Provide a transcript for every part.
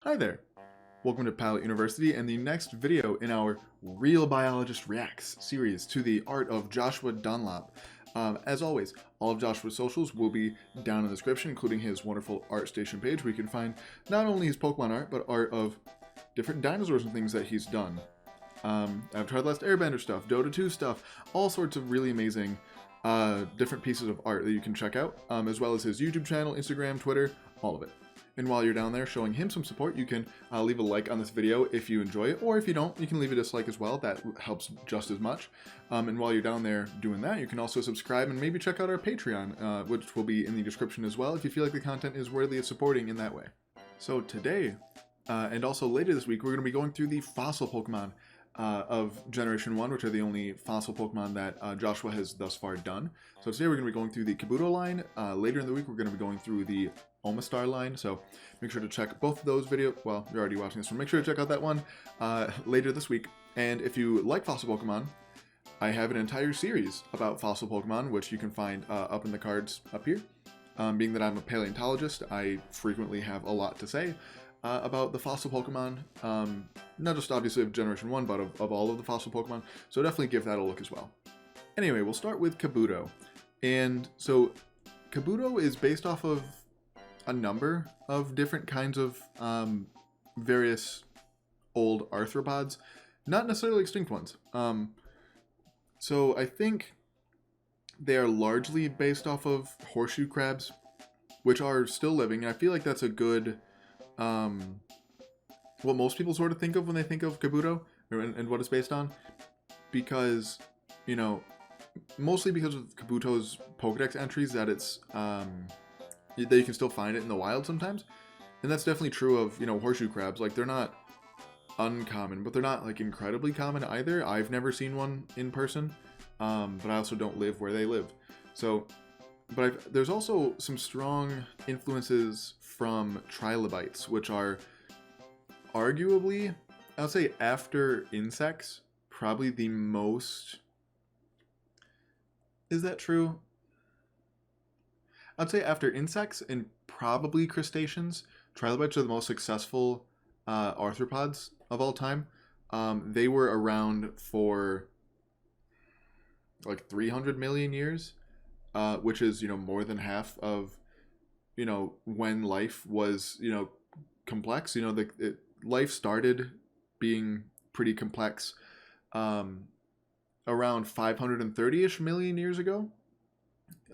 Hi there! Welcome to Pallet University and the next video in our Real Biologist Reacts series to the art of Joshua Dunlop. As always, all of Joshua's socials will be down in the description, including his wonderful ArtStation page where you can find not only his Pokemon art, but art of different dinosaurs and things that he's done. Avatar: The Last Airbender stuff, Dota 2 stuff, all sorts of really amazing different pieces of art that you can check out, as well as his YouTube channel, Instagram, Twitter, all of it. And while you're down there showing him some support, you can leave a like on this video if you enjoy it, or if you don't, you can leave a dislike as well. That helps just as much. And while you're down there doing that, you can also subscribe and maybe check out our Patreon, which will be in the description as well, if you feel like the content is worthy of supporting in that way. So today, and also later this week, we're going to be going through the fossil Pokemon of Generation 1, which are the only fossil Pokemon that Joshua has thus far done. So today we're going to be going through the Kabuto line. Later in the week, we're going to be going through the Omastar line, so make sure to check both of those videos. Well, you're already watching this one. Make sure to check out that one later this week. And if you like fossil Pokemon, I have an entire series about fossil Pokemon, which you can find up in the cards up here. Being that I'm a paleontologist, I frequently have a lot to say about the fossil Pokemon, not just obviously of Generation 1, but of all of the fossil Pokemon, so definitely give that a look as well. Anyway, we'll start with Kabuto. And so Kabuto is based off of a number of different kinds of various old arthropods, not necessarily extinct ones. So I think they are largely based off of horseshoe crabs, which are still living. And I feel like that's a good, what most people sort of think of when they think of Kabuto and what it's based on, because, you know, mostly because of Kabuto's Pokedex entries that it's, that you can still find it in the wild sometimes. And that's definitely true of, you know, horseshoe crabs. Like, they're not uncommon, but they're not, like, incredibly common either. I've never seen one in person, but I also don't live where they live. So, but there's also some strong influences from trilobites, which are arguably, I would say after insects, probably the most... Is that true? I'd say after insects and probably crustaceans, trilobites are the most successful arthropods of all time. They were around for like 300 million years, which is, you know, more than half of, you know, when life was, you know, complex. You know, life started being pretty complex around 530-ish million years ago.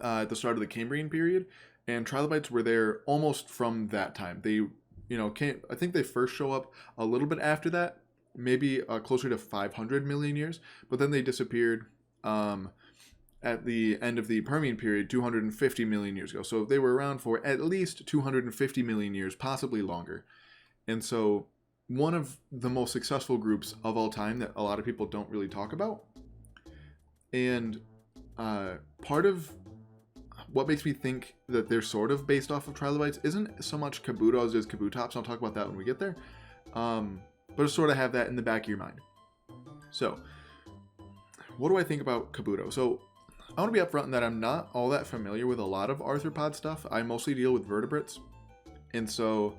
At the start of the Cambrian period, and trilobites were there almost from that time. They, you know, I think they first show up a little bit after that, maybe closer to 500 million years, but then they disappeared at the end of the Permian period 250 million years ago. So they were around for at least 250 million years, possibly longer. And so one of the most successful groups of all time that a lot of people don't really talk about. And part of what makes me think that they're sort of based off of trilobites isn't so much Kabuto as it is Kabutops. I'll talk about that when we get there. But just sort of have that in the back of your mind. So, what do I think about Kabuto? So, I want to be upfront in that I'm not all that familiar with a lot of arthropod stuff. I mostly deal with vertebrates. And so,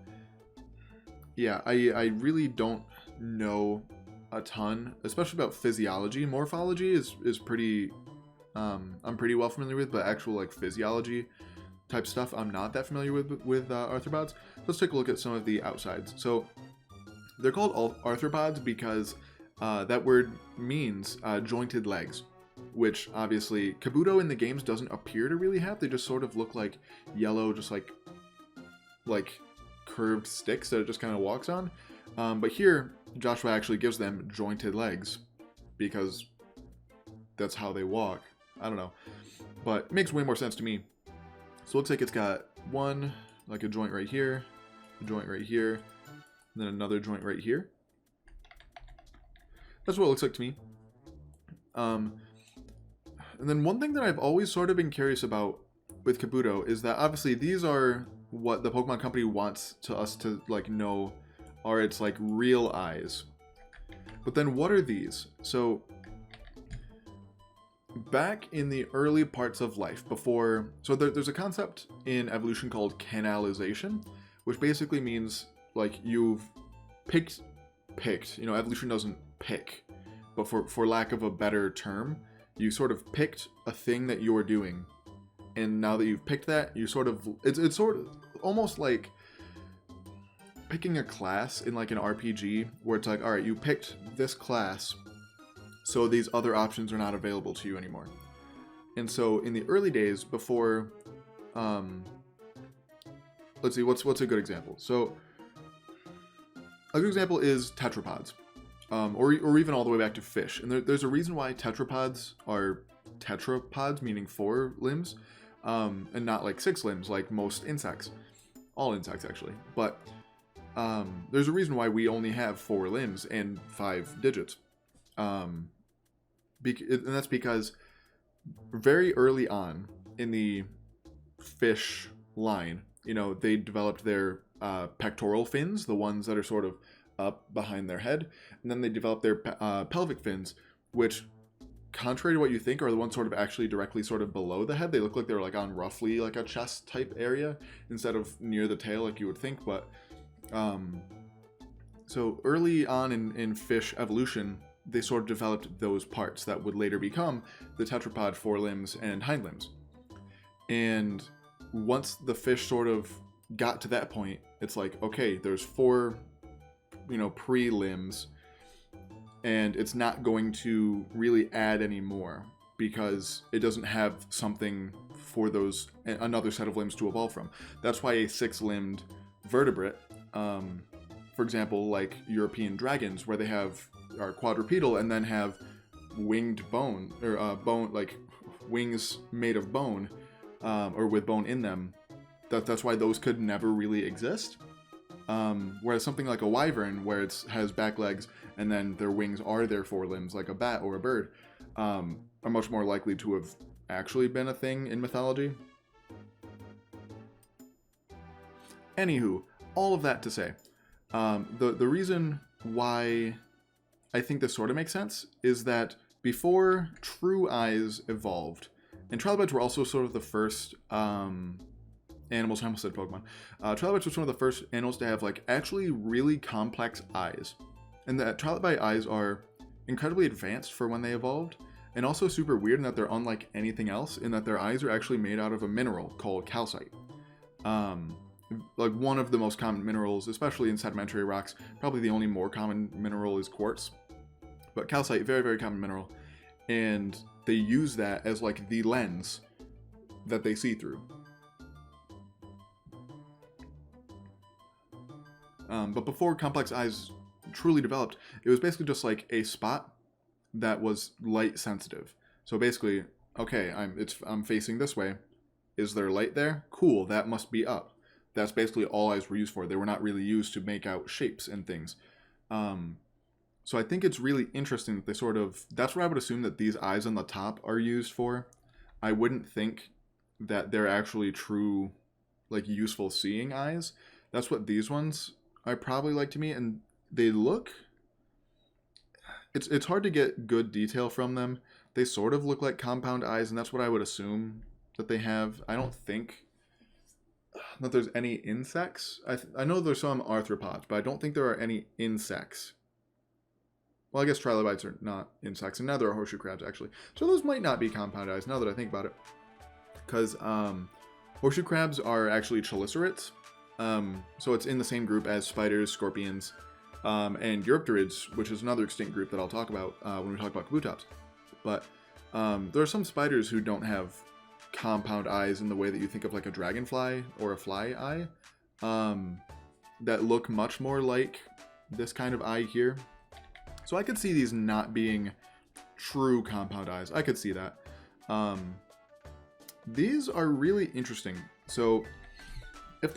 yeah, I really don't know a ton, especially about physiology. Morphology is pretty... I'm pretty well familiar with, but actual like physiology type stuff I'm not that familiar with arthropods. Let's take a look at some of the outsides. So they're called arthropods because that word means jointed legs, which obviously Kabuto in the games doesn't appear to really have. They just sort of look like yellow, just like curved sticks that it just kind of walks on. But here Joshua actually gives them jointed legs because that's how they walk. I don't know, but it makes way more sense to me. So it looks like it's got one, like a joint right here, a joint right here, and then another joint right here. That's what it looks like to me. And then one thing that I've always sort of been curious about with Kabuto is that obviously these are what the Pokemon Company wants us to like know are its like real eyes. But then what are these? So back in the early parts of life, before... So there's a concept in evolution called canalization, which basically means like you've picked, you know, evolution doesn't pick, but for lack of a better term, you sort of picked a thing that you're doing, and now that you've picked that, you sort of, it's sort of almost like picking a class in like an RPG where it's like, all right, you picked this class, so these other options are not available to you anymore. And so in the early days before, let's see, what's a good example? So a good example is tetrapods, or even all the way back to fish. And there's a reason why tetrapods are tetrapods, meaning 4 limbs, and not like 6 limbs like most insects. All insects actually, but there's a reason why we only have 4 limbs and 5 digits, and that's because very early on in the fish line, you know, they developed their pectoral fins, the ones that are sort of up behind their head, and then they developed their pelvic fins, which, contrary to what you think, are the ones sort of actually directly sort of below the head. They look like they're like on roughly like a chest type area instead of near the tail like you would think. But so early on in fish evolution, they sort of developed those parts that would later become the tetrapod forelimbs and hind limbs. And once the fish sort of got to that point, it's like, okay, there's 4, you know, pre-limbs, and it's not going to really add any more because it doesn't have something for those, another set of limbs to evolve from. That's why a 6-limbed vertebrate, for example, like European dragons, where they are quadrupedal and then have winged bone, or bone, like wings made of bone, or with bone in them. That's why those could never really exist. Whereas something like a wyvern, where it has back legs and then their wings are their 4 limbs, like a bat or a bird, are much more likely to have actually been a thing in mythology. Anywho, all of that to say, the reason why I think this sort of makes sense is that before true eyes evolved, and trilobites were also sort of the first animals, I almost said Pokemon. Trilobites was one of the first animals to have like actually really complex eyes. And that trilobite eyes are incredibly advanced for when they evolved, and also super weird in that they're unlike anything else in that their eyes are actually made out of a mineral called calcite. Like one of the most common minerals, especially in sedimentary rocks. Probably the only more common mineral is quartz. But calcite, very, very common mineral. And they use that as like the lens that they see through. But before complex eyes truly developed, it was basically just like a spot that was light sensitive. So basically, okay, I'm facing this way. Is there light there? Cool, that must be up. That's basically all eyes were used for. They were not really used to make out shapes and things. So I think it's really interesting that they sort of, that's what I would assume that these eyes on the top are used for. I wouldn't think that they're actually true, like useful seeing eyes. That's what these ones are probably like to me, and they look, it's hard to get good detail from them. They sort of look like compound eyes, and that's what I would assume that they have. I don't think that there's any insects. I know there's some arthropods, but I don't think there are any insects. Well, I guess trilobites are not insects, and neither are horseshoe crabs, actually. So those might not be compound eyes, now that I think about it. Because horseshoe crabs are actually chelicerates. So it's in the same group as spiders, scorpions, and Eurypterids, which is another extinct group that I'll talk about when we talk about kabutops. But there are some spiders who don't have compound eyes in the way that you think of like a dragonfly or a fly eye, that look much more like this kind of eye here. So I could see these not being true compound eyes. I could see that. These are really interesting. So if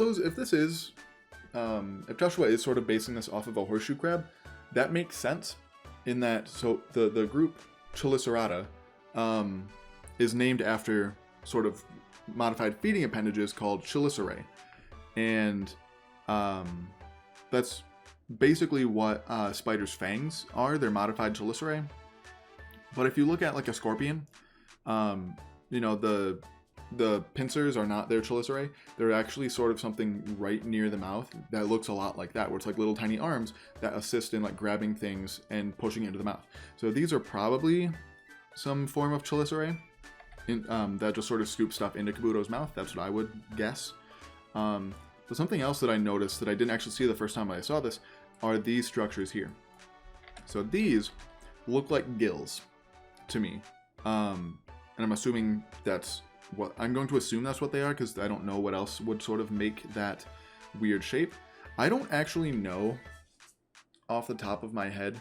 Joshua is sort of basing this off of a horseshoe crab, that makes sense in that, so the group Chelicerata is named after sort of modified feeding appendages called chelicerae. And that's basically what spiders' fangs are. They're modified chelicerae. But if you look at like a scorpion, you know, the the pincers are not their chelicerae. They're actually sort of something right near the mouth that looks a lot like that, where it's like little tiny arms that assist in like grabbing things and pushing it into the mouth. So these are probably some form of chelicerae that just sort of scoop stuff into Kabuto's mouth. That's what I would guess. But something else that I noticed that I didn't actually see the first time I saw this are these structures here. So these look like gills to me. And I'm assuming that's what I'm going to assume that's what they are, because I don't know what else would sort of make that weird shape. I don't actually know off the top of my head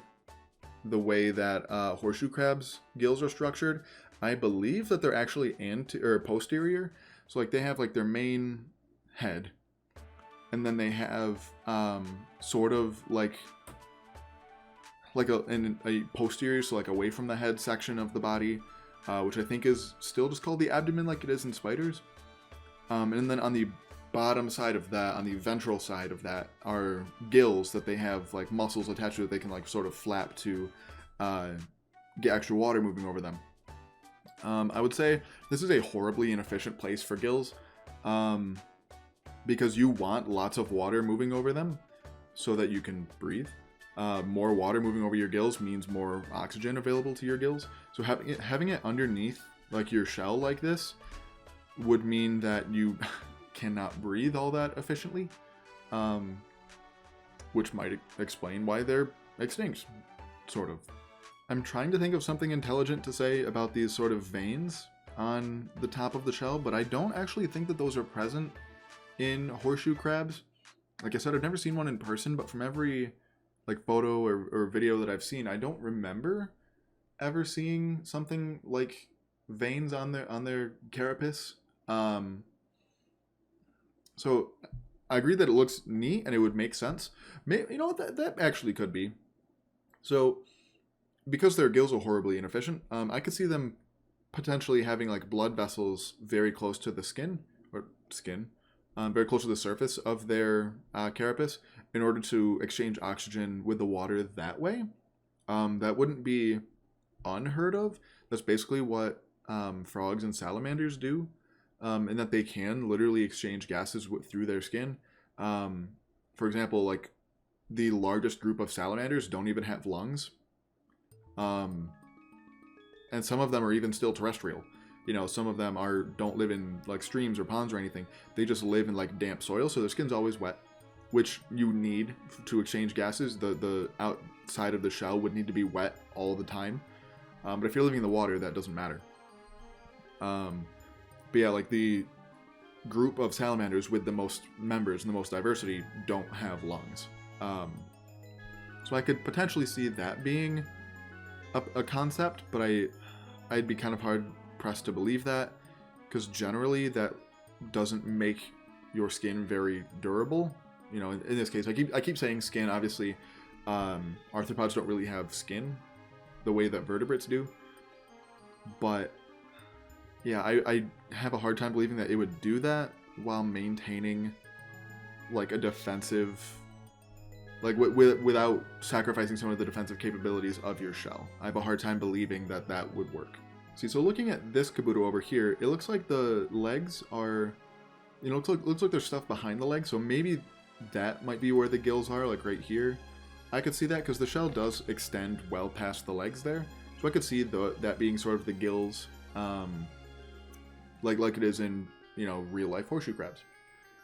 the way that horseshoe crabs gills are structured. I believe that they're actually posterior. So like they have like their main head, and then they have sort of like a posterior, so like away from the head section of the body, which I think is still just called the abdomen like it is in spiders. And then on the bottom side of that, on the ventral side of that, are gills that they have like muscles attached to it. They can like sort of flap to get extra water moving over them. I would say this is a horribly inefficient place for gills, because you want lots of water moving over them so that you can breathe. More water moving over your gills means more oxygen available to your gills. So having it underneath like your shell like this would mean that you cannot breathe all that efficiently, which might explain why they're extinct, sort of. I'm trying to think of something intelligent to say about these sort of veins on the top of the shell, but I don't actually think that those are present in horseshoe crabs. Like I said, I've never seen one in person, but from every like photo or video that I've seen, I don't remember ever seeing something like veins on their carapace. So I agree that it looks neat and it would make sense. You know what, that actually could be. So because their gills are horribly inefficient, I could see them potentially having like blood vessels very close to the skin, very close to the surface of their carapace, in order to exchange oxygen with the water that way. That wouldn't be unheard of. That's basically what frogs and salamanders do, and that they can literally exchange gases through their skin. For example, like the largest group of salamanders don't even have lungs. And some of them are even still terrestrial. You know, some of them don't live in like streams or ponds or anything. They just live in like damp soil, so their skin's always wet, which you need to exchange gases. The outside of the shell would need to be wet all the time. But if you're living in the water, that doesn't matter. But yeah, like the group of salamanders with the most members and the most diversity don't have lungs. So I could potentially see that being a concept, but I'd be kind of hard pressed to believe that, because generally that doesn't make your skin very durable. You know, in this case, I keep saying skin. Obviously, arthropods don't really have skin the way that vertebrates do. But yeah, I have a hard time believing that it would do that while maintaining like a defensive, like without sacrificing some of the defensive capabilities of your shell. I have a hard time believing that that would work. See, so looking at this Kabuto over here, it looks like the legs are, you know, looks like there's stuff behind the legs, so maybe that might be where the gills are, like right here. I could see that because the shell does extend well past the legs there, so I could see that being sort of the gills, like it is in, you know, real life horseshoe crabs.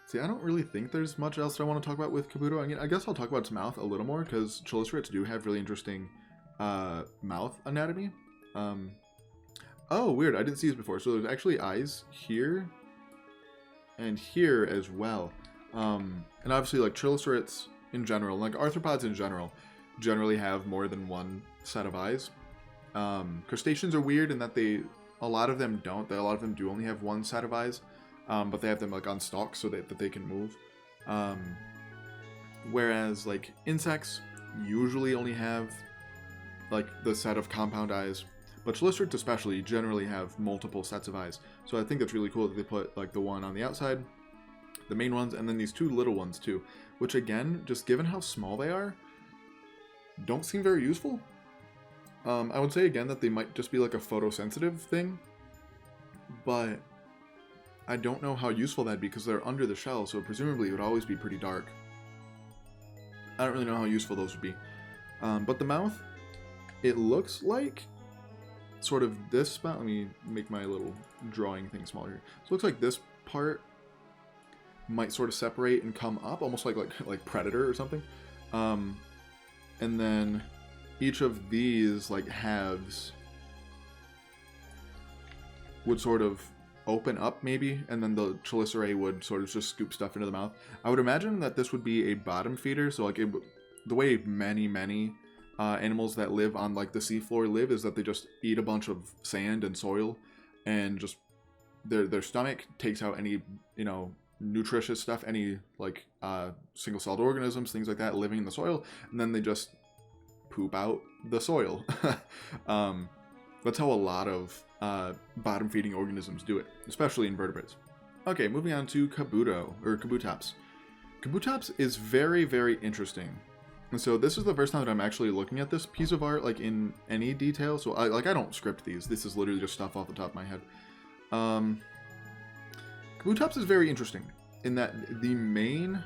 See, I don't really think there's much else I want to talk about with Kabuto. I guess I'll talk about its mouth a little more, because chelicerates do have really interesting mouth anatomy. Oh, weird, I didn't see this before. So there's actually eyes here and here as well. And obviously, like chelicerates in general, like arthropods in general, generally have more than one set of eyes. Crustaceans are weird in that a lot of them don't. A lot of them do only have one set of eyes, but they have them like on stalks so that they can move. Whereas like insects usually only have like the set of compound eyes, but chelicerates especially generally have multiple sets of eyes. So I think that's really cool that they put like the one on the outside, the main ones, and then these two little ones too, which again, just given how small they are, don't seem very useful. I would say again that they might just be like a photosensitive thing, but I don't know how useful that'd be because they're under the shell, so presumably it would always be pretty dark. I don't really know how useful those would be. But the mouth, it looks like sort of this spot. Let me make my little drawing thing smaller here. So it looks like this part might sort of separate and come up, almost like Predator or something. And then each of these like halves would sort of open up maybe, and then the chelicerae would sort of just scoop stuff into the mouth. I would imagine that this would be a bottom feeder, so like the way many animals that live on like the seafloor live is that they just eat a bunch of sand and soil, and just their stomach takes out any, you know, nutritious stuff, any like single-celled organisms, things like that living in the soil, and then they just poop out the soil. That's how a lot of bottom-feeding organisms do it, especially invertebrates. Okay, moving on to Kabutops. Kabutops is very, very interesting. And so this is the first time that I'm actually looking at this piece of art like in any detail. So I don't script these. This is literally just stuff off the top of my head. Kabutops is very interesting in that the main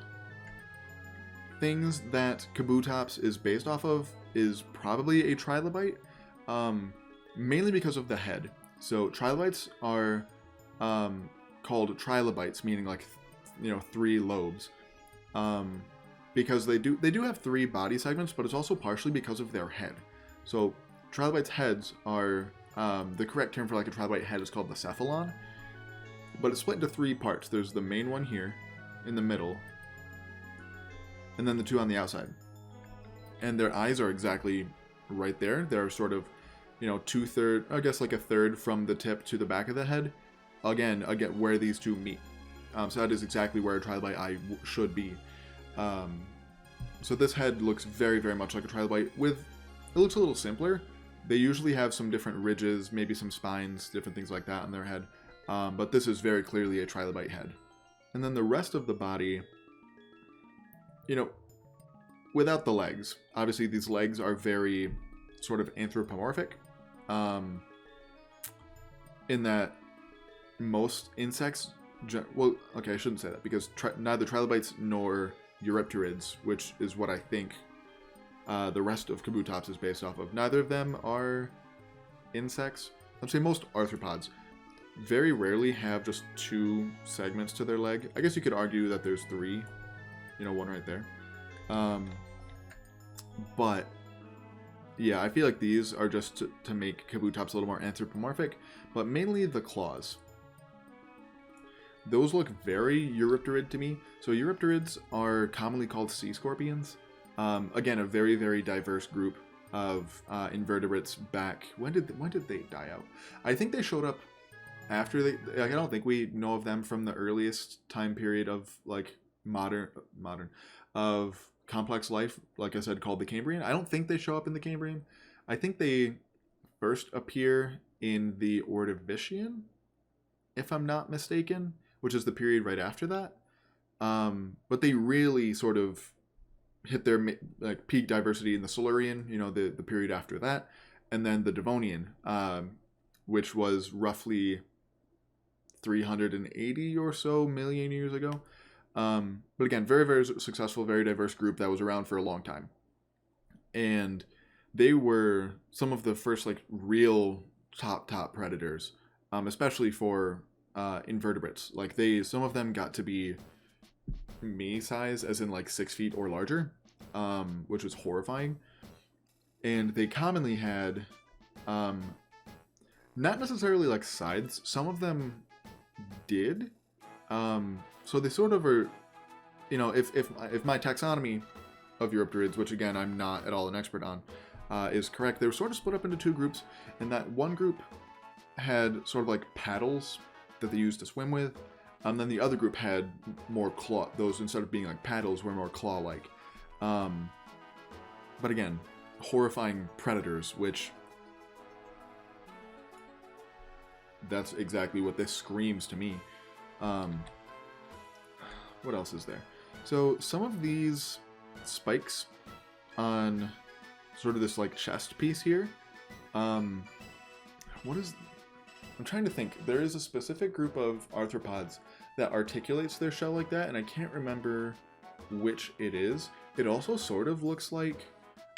things that Kabutops is based off of is probably a trilobite, mainly because of the head. So trilobites are called trilobites, meaning like, you know, 3 lobes, because they do have 3 body segments, but it's also partially because of their head. So trilobites' heads are the correct term for like a trilobite head is called the cephalon, but it's split into 3 parts. There's the main one here in the middle, and then the 2 on the outside. And their eyes are exactly right there. They're sort of, you know, 2/3, I guess like a third from the tip to the back of the head. Again, where these 2 meet. So that is exactly where a trilobite eye should be. So this head looks very, very much like a trilobite. It looks a little simpler. They usually have some different ridges, maybe some spines, different things like that on their head. But this is very clearly a trilobite head. And then the rest of the body, you know, without the legs. Obviously, these legs are very sort of anthropomorphic, in that most insects, well, okay, I shouldn't say that, because neither trilobites nor Eurypterids, which is what I think the rest of Kabutops is based off of, neither of them are insects. I'd say most arthropods very rarely have just 2 segments to their leg. I guess you could argue that there's 3, you know, one right there. But yeah, I feel like these are just to make Kabutops a little more anthropomorphic, but mainly the claws. Those look very Eurypterid to me. So Eurypterids are commonly called sea scorpions. Again, a very, very diverse group of invertebrates back. When did they die out? I think they showed up after they. Like, I don't think we know of them from the earliest time period of like modern of complex life, like I said, called the Cambrian. I don't think they show up in the Cambrian. I think they first appear in the Ordovician, if I'm not mistaken, which is the period right after that. But they really sort of hit their like peak diversity in the Silurian, you know, the period after that, and then the Devonian, which was roughly 380 or so million years ago. But again, very, very successful, very diverse group that was around for a long time. And they were some of the first like real top predators, especially for invertebrates. Like some of them got to be me size, as in like 6 feet or larger, which was horrifying. And they commonly had not necessarily like sides. Some of them did. So they sort of are, you know, if my taxonomy of Eurypterids, which again I'm not at all an expert on, is correct, they were sort of split up into 2 groups, and that one group had sort of like paddles that they used to swim with, and then the other group had more claw. Those, instead of being like paddles, were more claw-like. But again, horrifying predators, which that's exactly what this screams to me. What else is there? So some of these spikes on sort of this like chest piece here, what is, I'm trying to think. There is a specific group of arthropods that articulates their shell like that, and I can't remember which it is. It also sort of looks like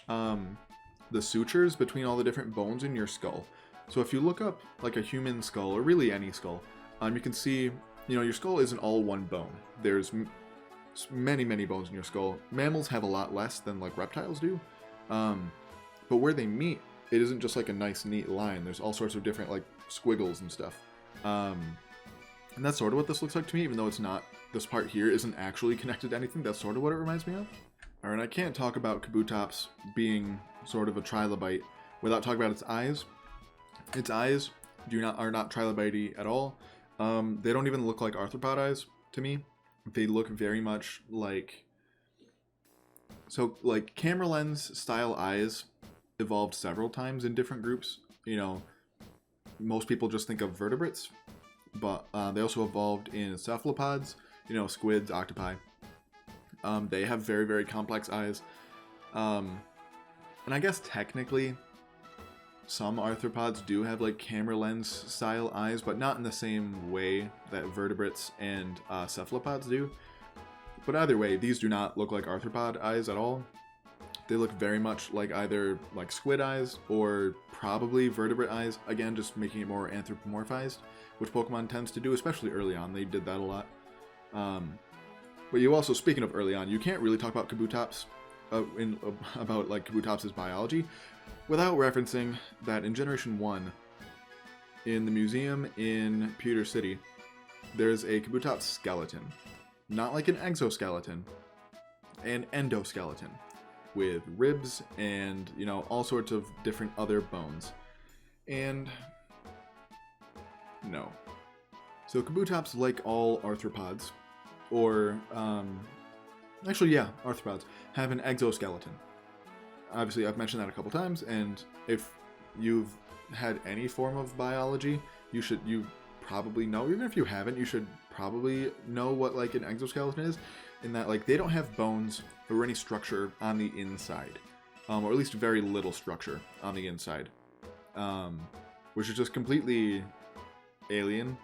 the sutures between all the different bones in your skull. So if you look up like a human skull, or really any skull, you can see, your skull isn't all one bone. There's many, many bones in your skull. Mammals have a lot less than like reptiles do. But where they meet, it isn't just like a nice, neat line. There's all sorts of different like squiggles and stuff. And that's sort of what this looks like to me, even though it's not, this part here isn't actually connected to anything. That's sort of what it reminds me of. All right, I can't talk about Kabutops being sort of a trilobite without talking about its eyes. Its eyes are not trilobite at all. They don't even look like arthropod eyes to me. They look very much like, so like camera lens style eyes evolved several times in different groups. Most people just think of vertebrates, but they also evolved in cephalopods, squids, octopi. They have very, very complex eyes. And I guess technically some arthropods do have like camera lens style eyes, but not in the same way that vertebrates and cephalopods do. But either way, these do not look like arthropod eyes at all. They look very much like either like squid eyes or probably vertebrate eyes. Again, just making it more anthropomorphized, which Pokemon tends to do, especially early on. They did that a lot. But you also, speaking of early on, you can't really talk about Kabutops, about like Kabutops' biology, without referencing that in Generation 1, in the museum in Pewter City, there's a Kabutops skeleton. Not like an exoskeleton, an endoskeleton, with ribs and, all sorts of different other bones. And no. So Kabutops, like all arthropods, or actually, yeah, arthropods, have an exoskeleton. Obviously, I've mentioned that a couple times, and if you've had any form of biology, you probably know. Even if you haven't, you should probably know what like an exoskeleton is, in that like they don't have bones or any structure on the inside, or at least very little structure on the inside, which is just completely alien,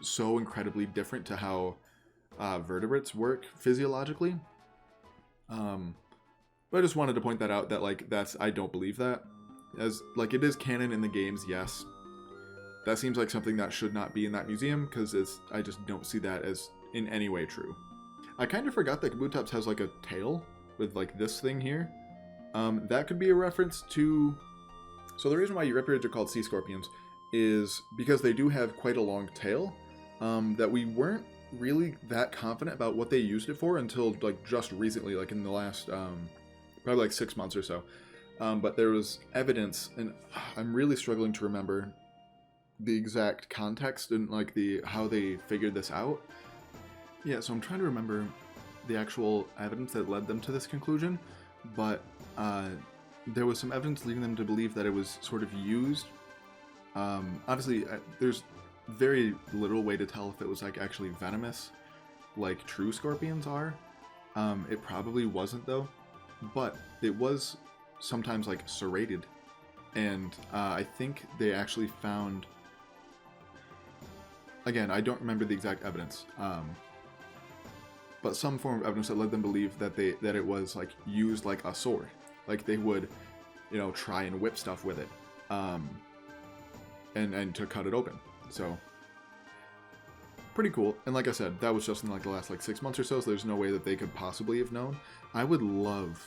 so incredibly different to how vertebrates work physiologically. But I just wanted to point that out, that like I don't believe that, as like it is canon in the games, yes. That seems like something that should not be in that museum, because I just don't see that as in any way true. I kind of forgot that Kabutops has like a tail with like this thing here. That could be a reference to... So the reason why Euryperids are called sea scorpions is because they do have quite a long tail, that we weren't really that confident about what they used it for until like just recently, like in the last probably like 6 months or so. But there was evidence, and I'm really struggling to remember the exact context and like how they figured this out. Yeah, so I'm trying to remember the actual evidence that led them to this conclusion, but there was some evidence leading them to believe that it was sort of used. Obviously, there's very little way to tell if it was like actually venomous, like true scorpions are. It probably wasn't though, but it was sometimes like serrated, and I think they actually found. Again, I don't remember the exact evidence, but some form of evidence that led them to believe that it was like used like a sword, like they would, try and whip stuff with it, and to cut it open. So pretty cool. And like I said, that was just in like the last like 6 months or so. So there's no way that they could possibly have known. I would love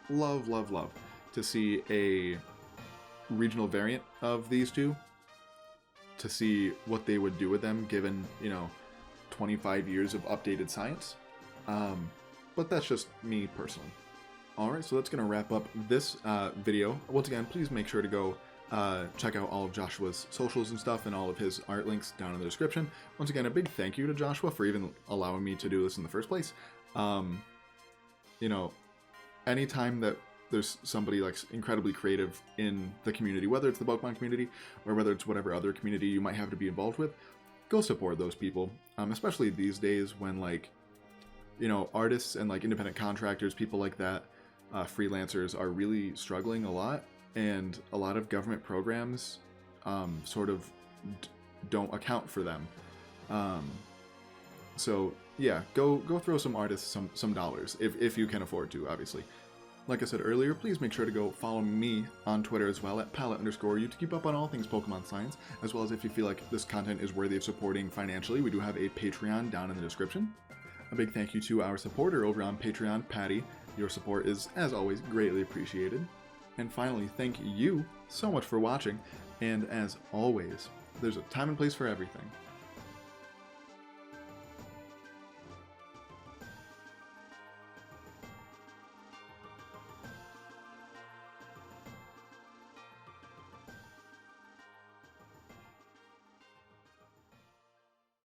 to see a regional variant of these two, to see what they would do with them given 25 years of updated science, but that's just me personally. Alright, so that's going to wrap up this video. Once again, please make sure to go check out all of Joshua's socials and stuff, and all of his art links down in the description. Once again, a big thank you to Joshua for even allowing me to do this in the first place. Anytime that there's somebody like incredibly creative in the community, whether it's the Pokemon community or whether it's whatever other community you might have to be involved with, go support those people. Especially these days when like, artists and like independent contractors, people like that, freelancers are really struggling a lot, and a lot of government programs sort of don't account for them. So yeah, go throw some artists some dollars if you can afford to, obviously. Like I said earlier, please make sure to go follow me on Twitter as well at Pallet_you to keep up on all things Pokemon science, as well as if you feel like this content is worthy of supporting financially, we do have a Patreon down in the description. A big thank you to our supporter over on Patreon, Patty. Your support is, as always, greatly appreciated. And finally, thank you so much for watching, and as always, there's a time and place for everything.